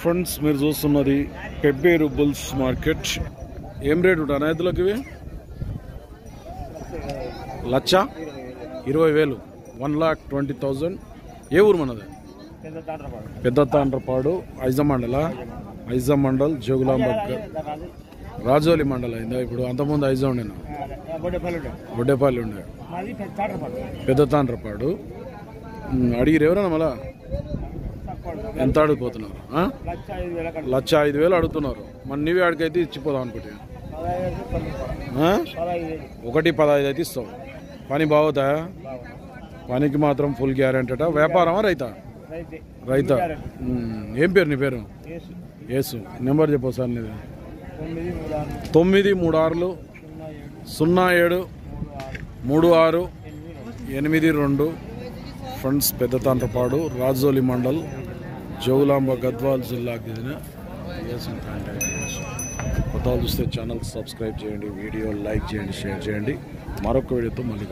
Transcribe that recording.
Friends మీరు చూస్తున్నది Pebbair bulls market. ఏం రేటు ఉంటాయి రైతులకు ఇవి? 1,20,000, 1,20,000. ఏ ఊరు మనది? పెద్ద తాండ్రపాడు, ఐజా మండల్, జోగులాంబ రాజోలి మండలం అయిందా? ఇప్పుడు అంతకుముందు ఐజా ఉండేనా? బొడ్డేపల్లి ఉండే. పెద్ద తాండ్రపాడు. అడిగిరు ఎవరన్నా మళ్ళా? ఎంత అడిగిపోతున్నారు? 1,05,000 అడుగుతున్నారు. మరి నీవే అడిగైతే ఇచ్చిపోదాం అనుకుంటే 1,15,000 అయితే ఇస్తావు. పని బాగుతా? పనికి మాత్రం ఫుల్ గ్యారెంటీ. వ్యాపారమా రైతా? రైతా. ఏం పేరు నీ పేరు? యేసు. నెంబర్ చెప్పు సార్ నీది. 93063682. ఫ్రెండ్స్ పెద్ద తాండ్రపాడు, రాజోలి మండల్, జోగులాంబ గద్వాల్ జిల్లాకి కొత్తగా చూస్తే ఛానల్ సబ్స్క్రైబ్ చేయండి, వీడియో లైక్ చేయండి, షేర్ చేయండి. మరొక వీడియోతో మళ్ళీ